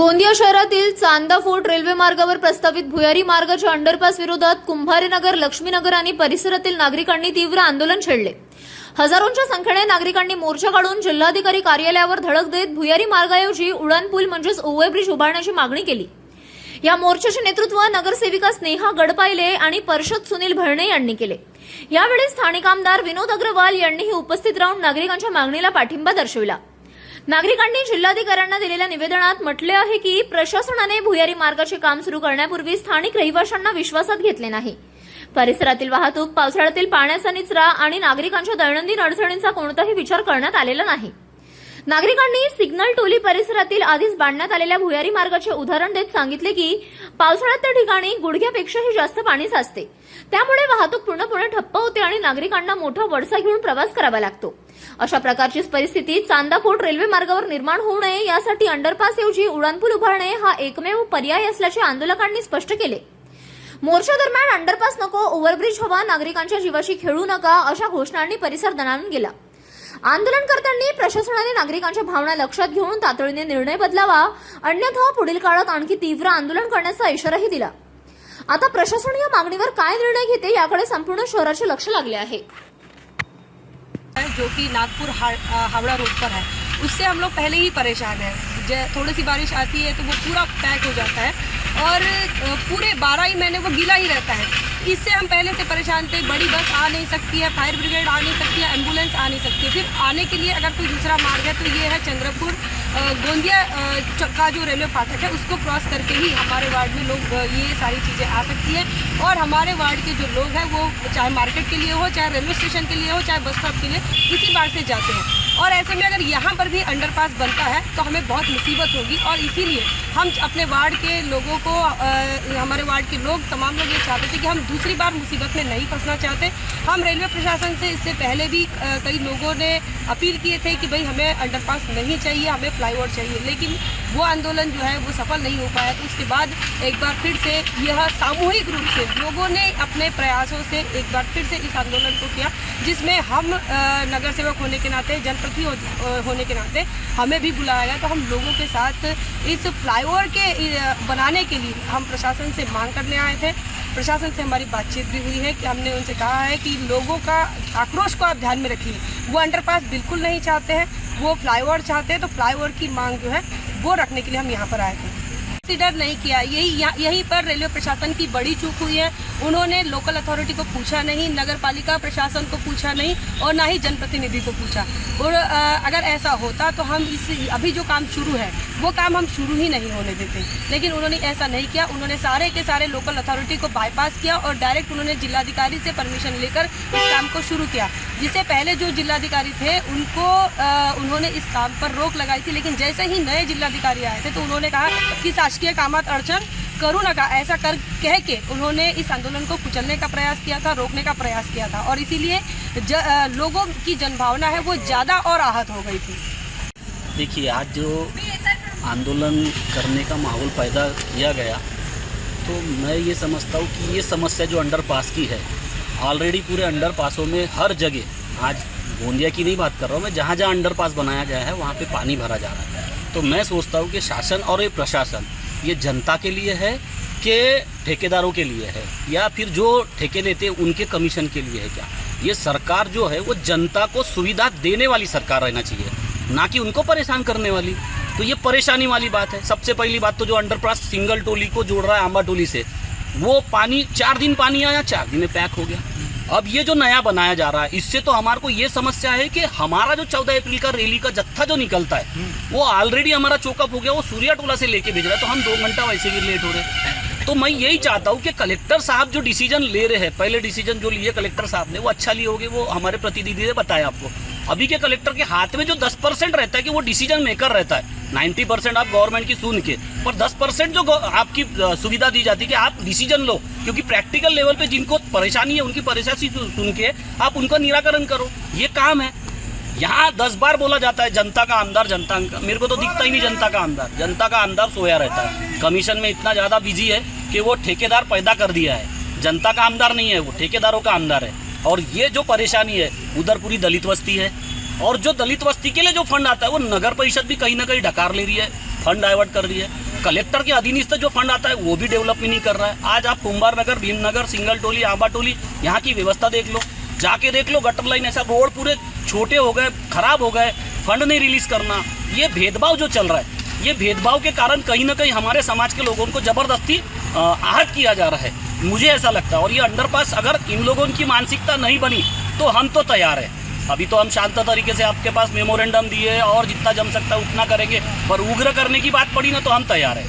गोंदिया शहरातील चांदा fort railway मार्गावर प्रस्तावित भुयारी मार्गाच्या अंडरपास विरोधात कुंभारीनगर, लक्ष्मीनगर आणि परिसरातील नागरिकांनी तीव्र आंदोलन छेडले। हजारोंच्या संख्येने नागरिकांनी मोर्चा काढून जिल्हाधिकारी कार्यालयावर धडक देत भुयारी मार्गाऐवजी उडानपूल म्हणजेच ओव्हरब्रिज उभारण्याची मागणी केली। या मोर्चाचे नेतृत्व नगरसेविका स्नेहा गडपायले आणि परिषद सुनील भरणे यांनी केले। यावेळी स्थानिक आमदार विनोद अग्रवाल यांनीही उपस्थित राहून नागरिकांच्या मागणीला पाठिंबा दर्शविला। नागरिकांनी जिल्हाधिकाऱ्यांना दिलेल्या निवेदनात म्हटले आहे की प्रशासनाने भुयारी मार्गाचे काम सुरू करण्यापूर्वी स्थानिक रहिवाशांना विश्वासात घेतले नाही। परिसरातील वाहतूक, पावसाळ्यातील पाण्याचा निचरा आणि नागरिकांच्या दैनंदिन अडचणींचा कोणताही विचार करण्यात आलेला नाही। नागरिकांनी सिग्नल टोली परिसरातील आधीच बांधण्यात आलेल्या भुयारी मार्गाचे उदाहरण देत सांगितले की पावसाळ्यात त्या ठिकाणी गुडघ्यापेक्षाही जास्त पाणी साचते, त्यामुळे वाहतूक पूर्णपणे ठप्प होते आणि नागरिकांना मोठा वळसा घेऊन प्रवास करावा लागतो। अशा प्रकारची परिस्थिती चांदा फोर्ट रेल्वे मार्गावर निर्माण होऊ नये यासाठी अंडरपासऐवजी उडानपूल उभारणे हा एकमेव पर्याय असल्याचे आंदोलकांनी स्पष्ट केले। मोर्चा दरम्यान अंडरपास नको, ओव्हरब्रिज हवा, नागरिकांच्या जीवाशी खेळू नका अशा घोषणांनी परिसर दणाणून गेला। आंदोलनकर्त्यांनी प्रशासनाने नागरिकांच्या भावना लक्षात घेऊन तातडीने निर्णय बदलावा, अन्यथा पुढील काळात आणखी तीव्र आंदोलन करण्याचा इशाराही दिला। आता प्रशासन या मागणीवर काय निर्णय घेते याकडे संपूर्ण शहराचे लक्ष लागले आहे। जो कि नागपुर हावड़ा रोड पर है, उससे हम लोग पहले ही परेशान हैं। थोड़ी सी बारिश आती है तो वो पूरा पैक हो जाता है और पूरे 12 ही महीने वो गीला ही रहता है। इससे हम पहले से परेशान थे। बड़ी बस आ नहीं सकती है, फायर ब्रिगेड आ नहीं सकती है, एम्बुलेंस आ नहीं सकती है। फिर आने के लिए अगर कोई दूसरा मार्ग है तो ये है चंद्रपुर गोंदिया का जो रेलवे फाटक है उसको क्रॉस करके ही हमारे वार्ड में लोग ये सारी चीज़ें आ सकती है। और हमारे वार्ड के जो लोग हैं वो चाहे मार्केट के लिए हो, चाहे रेलवे स्टेशन के लिए हो, चाहे बस स्टॉप के लिए, इसी मार्ग से जाते हैं। और ऐसे में अगर यहाँ पर भी अंडरपास बनता है तो हमें बहुत मुसीबत होगी। और इसीलिए हम अपने वार्ड के लोगों को, हमारे वार्ड के लोग, तमाम लोग ये चाहते थे कि हम दूसरी बार मुसीबत में नहीं फंसना चाहते। हम रेलवे प्रशासन से इससे पहले भी कई लोगों ने अपील किए थे कि भाई हमें अंडरपास नहीं चाहिए, हमें फ्लाईओवर चाहिए, लेकिन वो आंदोलन जो है वो सफल नहीं हो पाया। तो उसके बाद एक बार फिर से यह सामूहिक रूप से लोगों ने अपने प्रयासों से एक बार फिर से इस आंदोलन को किया, जिसमें हम नगर सेवक होने के नाते, जनप्रतिनिधि होने के नाते हमें भी बुलाया गया। तो हम लोगों के साथ इस फ्लाईओवर के बनाने के लिए हम प्रशासन से मांग करने आए थे। प्रशासन से हमारी बातचीत भी हुई है कि हमने उनसे कहा है कि लोगों का आक्रोश को आप ध्यान में रखिए। वो अंडरपास बिल्कुल नहीं चाहते हैं, वो फ्लाईओवर चाहते हैं। तो फ्लाईओवर की मांग जो है वो रखने के लिए हम यहाँ पर आए थे। कंसीडर नहीं किया, यहीं पर रेलवे प्रशासन की बड़ी चूक हुई है। उन्होंने लोकल अथॉरिटी को पूछा नहीं, नगर पालिका प्रशासन को पूछा नहीं और ना ही जनप्रतिनिधि को पूछा। और अगर ऐसा होता तो हम अभी जो काम शुरू है वो काम हम शुरू ही नहीं होने देते, लेकिन उन्होंने ऐसा नहीं किया। उन्होंने सारे के सारे लोकल अथॉरिटी को बाईपास किया और डायरेक्ट उन्होंने जिलाधिकारी से परमिशन लेकर इस काम को शुरू किया। जिससे पहले जो जिलाधिकारी थे उनको उन्होंने इस काम पर रोक लगाई थी, लेकिन जैसे ही नए जिलाधिकारी आए थे तो उन्होंने कहा कि शासकीय कामात अड़चन करो नका, ऐसा कह के उन्होंने इस आंदोलन को कुचलने का प्रयास किया था, रोकने का प्रयास किया था। और इसीलिए लोगों की जनभावना है वो ज़्यादा और आहत हो गई थी। देखिए, आज जो आंदोलन करने का माहौल पैदा किया गया, तो मैं ये समझता हूँ कि ये समस्या जो अंडरपास की है, ऑलरेडी पूरे अंडरपासों में हर जगह, आज गोंदिया की नहीं बात कर रहा हूँ मैं, जहाँ जहाँ अंडरपास बनाया गया है वहाँ पे पानी भरा जा रहा है। तो मैं सोचता हूँ कि शासन और ये प्रशासन, ये जनता के लिए है कि ठेकेदारों के लिए है, या फिर जो ठेके लेते हैं उनके कमीशन के लिए है क्या? ये सरकार जो है वो जनता को सुविधा देने वाली सरकार रहना चाहिए, ना कि उनको परेशान करने वाली। तो ये परेशानी वाली बात है। सबसे पहली बात तो जो अंडरपास सिंगल टोली को जोड़ रहा है आंबा टोली से, वो पानी 4 दिन पानी आया, 4 दिन में पैक हो गया। अब ये जो नया बनाया जा रहा है, इससे तो हमारे को ये समस्या है कि हमारा जो 14 अप्रैल का रैली का जत्था जो निकलता है वो ऑलरेडी हमारा चोकअप हो गया, वो सूर्या टोला से लेके भेज रहा है, तो हम 2 घंटा वैसे भी लेट हो रहे हैं। तो मैं यही चाहता हूँ कि कलेक्टर साहब जो डिसीजन ले रहे हैं, पहले डिसीजन जो लिए कलेक्टर साहब ने वो अच्छा लिए होंगे, वो हमारे प्रतिनिधि ने बताया आपको। अभी के कलेक्टर के हाथ में जो 10% रहता है कि वो डिसीजन मेकर रहता है, 90% आप गवर्नमेंट की सुन के, पर 10% जो आपकी सुविधा दी जाती है कि आप डिसीजन लो, क्योंकि प्रैक्टिकल लेवल पे जिनको परेशानी है उनकी परेशानी सुन के आप उनका निराकरण करो, ये काम है। यहाँ 10 बार बोला जाता है जनता का आमदार, जनता का, मेरे को तो दिखता ही नहीं जनता का आमदार। जनता का आमदार सोया रहता है, कमीशन में इतना ज़्यादा बिजी है कि वो ठेकेदार पैदा कर दिया है। जनता का आमदार नहीं है, वो ठेकेदारों का आमदार है। और ये जो परेशानी है, उधर पूरी दलित बस्ती है, और जो दलित बस्ती के लिए जो फंड आता है वो नगर परिषद भी कहीं ना कहीं ढकार ले रही है, फंड डाइवर्ट कर रही है। कलेक्टर के अधीनस्थ जो फंड आता है वो भी डेवलप नहीं कर रहा है। आज आप कुंभार नगर, भीमनगर, सिंगल टोली, आंबा टोली, यहाँ की व्यवस्था देख लो, जाके देख लो, गटर लाइन ऐसा, रोड पूरे छोटे हो गए, खराब हो गए, फंड नहीं रिलीज करना, ये भेदभाव जो चल रहा है, ये भेदभाव के कारण कहीं ना कहीं हमारे समाज के लोगों को जबरदस्ती आहत किया जा रहा है, मुझे ऐसा लगता है। और ये अंडरपास अगर इन लोगों की मानसिकता नहीं बनी तो हम तो तैयार है। अभी तो हम शांत तरीके से आपके पास मेमोरेंडम दिए और जितना जम सकता है उतना करेंगे, पर उग्र करने की बात पड़ी ना तो हम तैयार है।